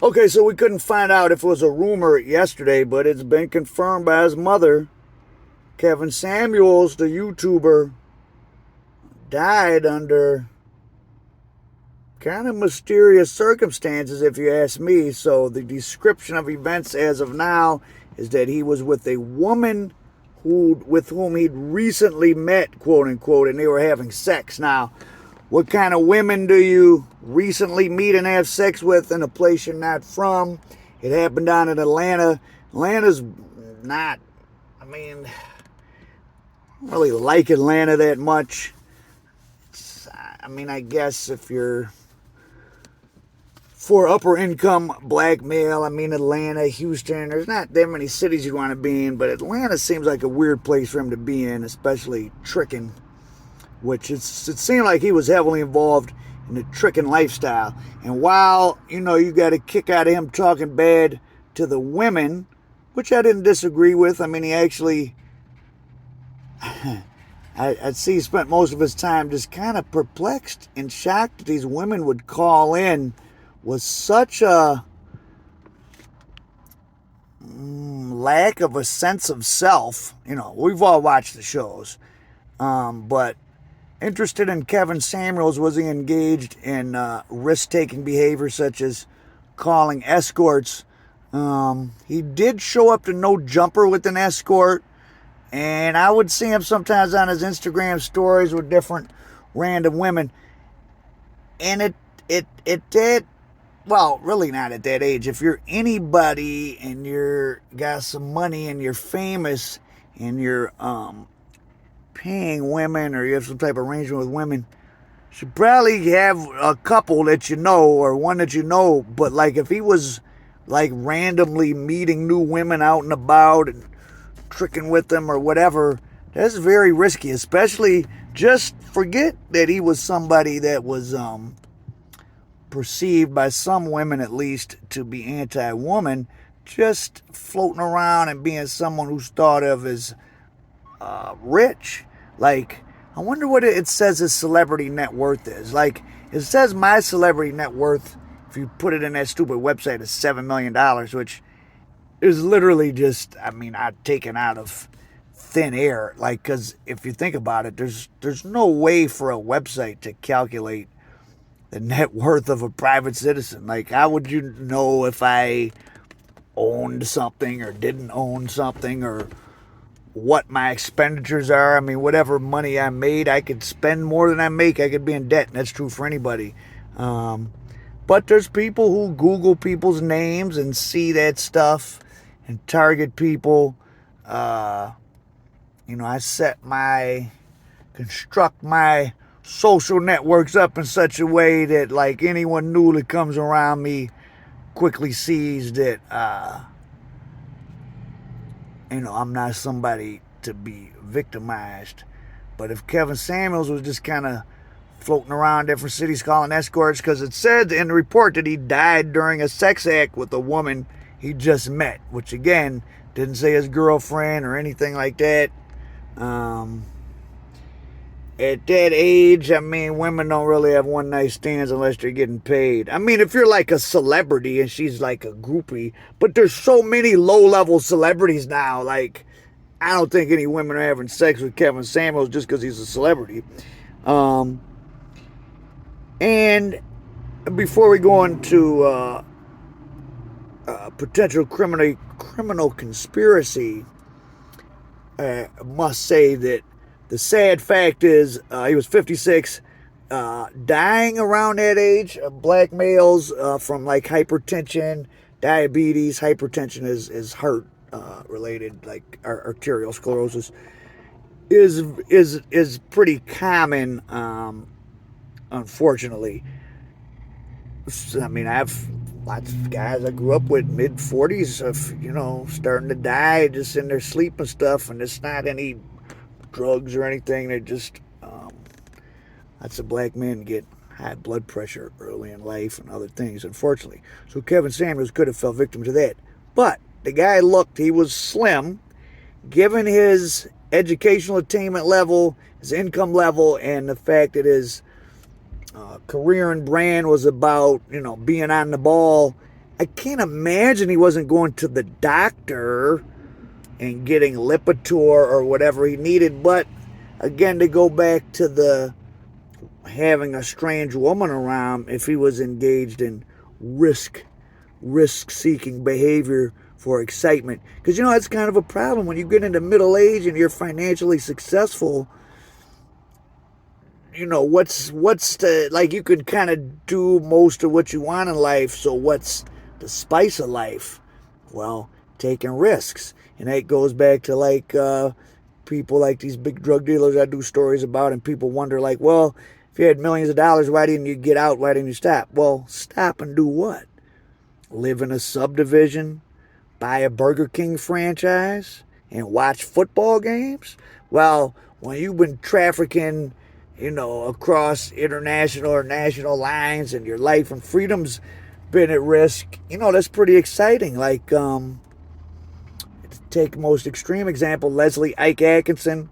Okay, so we couldn't find out if it was a rumor yesterday, but it's been confirmed by his mother. Kevin Samuels, the YouTuber, died under kind of mysterious circumstances, if you ask me. So the description of events as of now is that he was with a woman with whom he'd recently met, quote unquote, and they were having sex. Now, what kind of women do you recently meet and have sex with in a place you're not from? It happened down in Atlanta. Atlanta's not, I mean, I don't really like Atlanta that much. I guess if you're for upper income black male, Atlanta, Houston, there's not that many cities you want to be in, but Atlanta seems like a weird place for him to be in, especially tricking, which it seemed like he was heavily involved in the tricking lifestyle. And while, you got a kick out of him talking bad to the women, which I didn't disagree with. He actually, I'd see he spent most of his time just kind of perplexed and shocked that these women would call in with such a lack of a sense of self. We've all watched the shows, but interested in Kevin Samuels, was he engaged in risk-taking behavior such as calling escorts? He did show up to No Jumper with an escort, and I would see him sometimes on his Instagram stories with different random women. And it did, well, really not at that age. If you're anybody and you're got some money and you're famous and you're paying women, or you have some type of arrangement with women, you should probably have a couple that you know, or one that you know. But like if he was like randomly meeting new women out and about and tricking with them or whatever, that's very risky. Especially, just forget that he was somebody that was perceived by some women at least to be anti-woman, just floating around and being someone who's thought of as rich. Like, I wonder what it says his celebrity net worth is. Like, it says my celebrity net worth, if you put it in that stupid website, is $7 million, which is literally just, taken out of thin air. Like, because if you think about it, there's no way for a website to calculate the net worth of a private citizen. Like, how would you know if I owned something or didn't own something, or what my expenditures are? Whatever money I made, I could spend more than I make. I could be in debt, and that's true for anybody. But there's people who Google people's names and see that stuff and target people. I construct my social networks up in such a way that, like, anyone new that comes around me quickly sees that I'm not somebody to be victimized. But if Kevin Samuels was just kind of floating around different cities calling escorts, because it said in the report that he died during a sex act with a woman he just met, which again didn't say his girlfriend or anything like that. At that age, women don't really have one night stands unless they're getting paid. If you're like a celebrity and she's like a groupie, but there's so many low-level celebrities now. Like, I don't think any women are having sex with Kevin Samuels just because he's a celebrity. And before we go into potential criminal conspiracy, I must say that the sad fact is he was 56, dying around that age. Black males from like hypertension, diabetes. Hypertension is heart related, like arterial sclerosis is pretty common, unfortunately. I have lots of guys I grew up with, mid-40s, of, starting to die just in their sleep and stuff, and it's not any drugs or anything. They just, lots of black men get high blood pressure early in life and other things, unfortunately. So Kevin Samuels could have fell victim to that. But the guy he was slim, given his educational attainment level, his income level, and the fact that his career and brand was about, being on the ball. I can't imagine he wasn't going to the doctor and getting Lipitor or whatever he needed. But again, to go back to the having a strange woman around, if he was engaged in risk-seeking behavior for excitement. Because, that's kind of a problem. When you get into middle age and you're financially successful, what's the, like, you can kind of do most of what you want in life, so what's the spice of life? Well, taking risks. And that goes back to, like, people like these big drug dealers I do stories about, and people wonder, like, well, if you had millions of dollars, why didn't you get out? Why didn't you stop? Well, stop and do what? Live in a subdivision, buy a Burger King franchise, and watch football games? Well, when you've been trafficking, across international or national lines, and your life and freedom's been at risk, that's pretty exciting. Like, to take most extreme example, Ike Atkinson,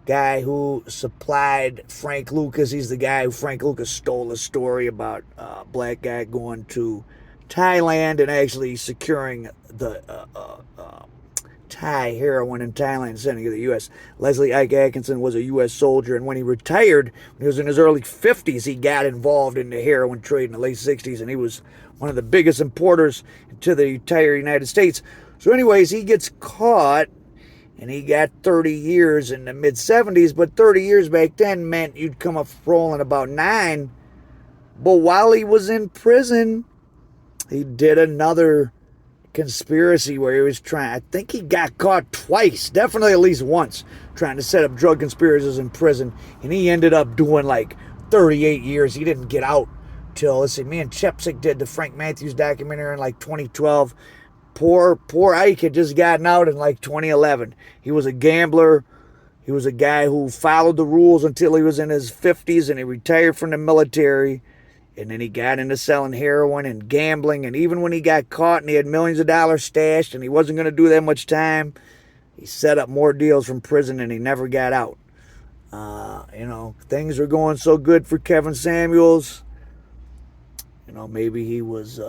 guy who supplied Frank Lucas. He's the guy who Frank Lucas stole a story about a black guy going to Thailand and actually securing the Thai heroin in Thailand and sending it to the U.S. Ike Atkinson was a U.S. soldier, and when he retired, when he was in his early 50s, he got involved in the heroin trade in the late 60s, and he was one of the biggest importers to the entire United States. So anyways, he gets caught, and he got 30 years in the mid-70s, but 30 years back then meant you'd come up rolling about 9. But while he was in prison, he did another conspiracy where he was I think he got caught twice, definitely at least once, trying to set up drug conspiracies in prison, and he ended up doing like 38 years. He didn't get out till, let's see, me and 77ed did the Frank Matthews documentary in like 2012. Poor Ike had just gotten out in like 2011. He was a gambler. He was a guy who followed the rules until he was in his 50s, and he retired from the military. And then he got into selling heroin and gambling. And even when he got caught and he had millions of dollars stashed and he wasn't going to do that much time, he set up more deals from prison and he never got out. Things were going so good for Kevin Samuels. Maybe he was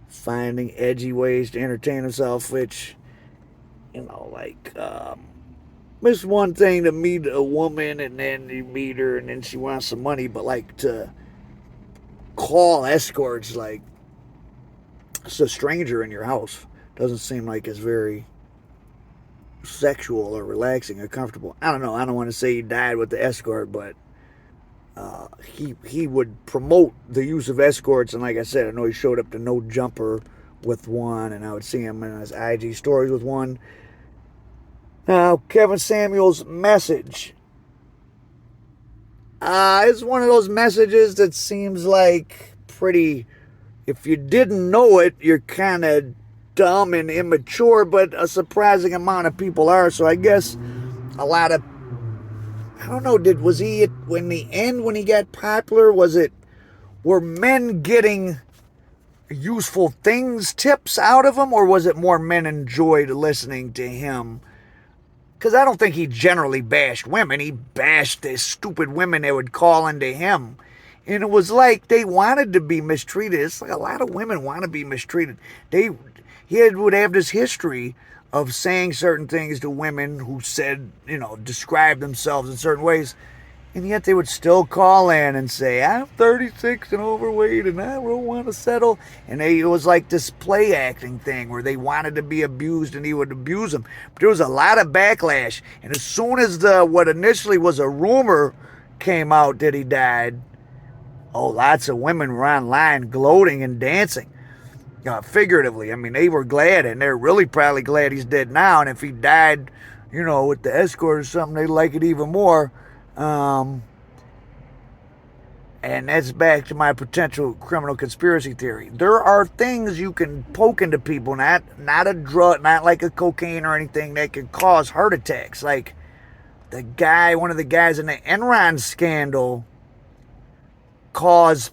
finding edgy ways to entertain himself, which, it's one thing to meet a woman and then you meet her and then she wants some money, but like to call escorts like it's a stranger in your house doesn't seem like it's very sexual or relaxing or comfortable. I don't know. I don't want to say he died with the escort, but he would promote the use of escorts, and like I said, I know he showed up to No Jumper with one, and I would see him in his IG stories with one. Now, Kevin Samuels' message is one of those messages that seems like pretty, if you didn't know it, you're kind of dumb and immature, but a surprising amount of people are. So I guess a lot of, I don't know, was he, in the end, when he got popular, were men getting useful tips out of him, or was it more men enjoyed listening to him? Because I don't think he generally bashed women. He bashed the stupid women that would call into him. And it was like they wanted to be mistreated. It's like a lot of women want to be mistreated. He would have this history of saying certain things to women who said, described themselves in certain ways. And yet they would still call in and say, I'm 36 and overweight and I don't want to settle. And it was like this play acting thing where they wanted to be abused and he would abuse them. But there was a lot of backlash. And as soon as what initially was a rumor came out that he died, lots of women were online gloating and dancing. Figuratively. I mean, they were glad, and they're really probably glad he's dead now. And if he died, with the escort or something, they'd like it even more. And that's back to my potential criminal conspiracy theory. There are things you can poke into people, not a drug, not like a cocaine or anything, that can cause heart attacks. Like one of the guys in the Enron scandal caused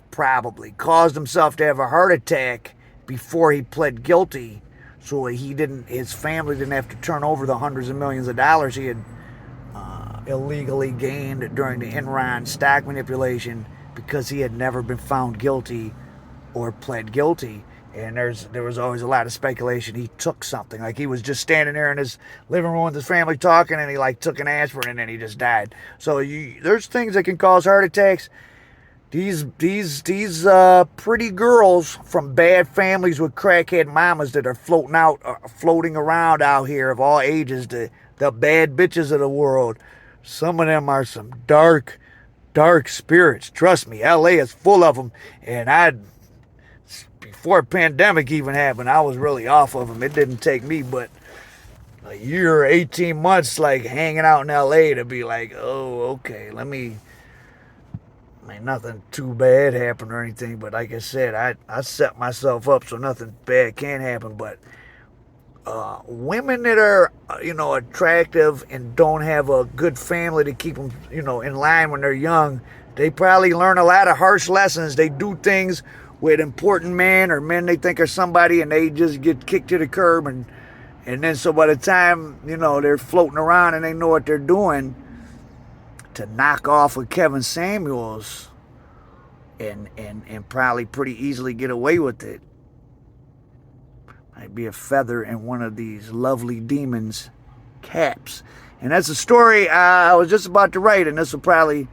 himself to have a heart attack before he pled guilty, so his family didn't have to turn over the hundreds of millions of dollars he had illegally gained during the Enron stock manipulation, because he had never been found guilty or pled guilty. And there was always a lot of speculation he took something. Like he was just standing there in his living room with his family talking, and he like took an aspirin and then he just died. So there's things that can cause heart attacks. These pretty girls from bad families with crackhead mamas that are floating around out here of all ages, the bad bitches of the world. Some of them are some dark spirits. Trust me, LA is full of them. And before pandemic even happened, I was really off of them. It didn't take me but a year or 18 months like hanging out in LA to be like, oh, okay, nothing too bad happened or anything, but like I said, I set myself up so nothing bad can happen. But women that are, attractive and don't have a good family to keep them, in line when they're young, they probably learn a lot of harsh lessons. They do things with important men or men they think are somebody, and they just get kicked to the curb, and then so by the time, they're floating around and they know what they're doing, to knock off with Kevin Samuels and probably pretty easily get away with it might be a feather in one of these lovely demons' caps. And that's a story I was just about to write, and this will probably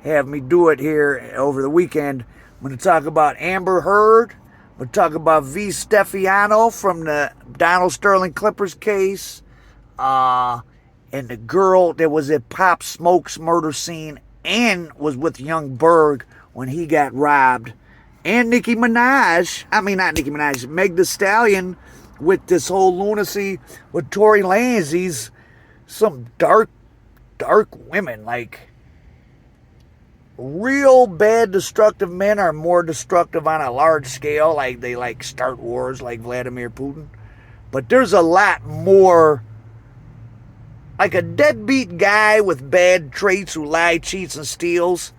have me do it here over the weekend. I'm going to talk about Amber Heard. I'm going to talk about V. Stefano from the Donald Sterling Clippers case. And the girl that was at Pop Smoke's murder scene and was with Young Berg when he got robbed. And Meg Thee Stallion with this whole lunacy with Tory Lanez. These some dark women. Like, real bad destructive men are more destructive on a large scale. Like, they like start wars like Vladimir Putin. But there's a lot more. Like a deadbeat guy with bad traits who lies, cheats, and steals.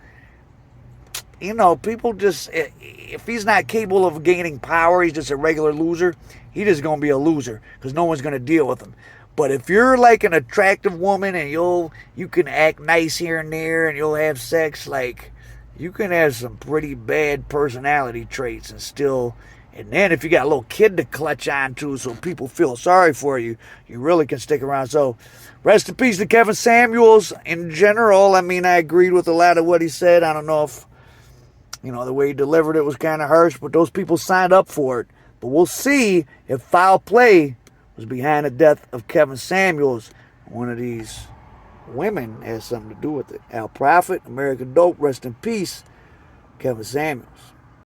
People just, if he's not capable of gaining power, he's just a regular loser. He's just going to be a loser because no one's going to deal with him. But if you're like an attractive woman and you can act nice here and there and you'll have sex, like, you can have some pretty bad personality traits and still. And then if you got a little kid to clutch on to so people feel sorry for you, you really can stick around. So rest in peace to Kevin Samuels in general. I agreed with a lot of what he said. I don't know if, the way he delivered it was kind of harsh, but those people signed up for it. But we'll see if foul play was behind the death of Kevin Samuels. One of these women has something to do with it. Al Prophet, American Dope, rest in peace, Kevin Samuels.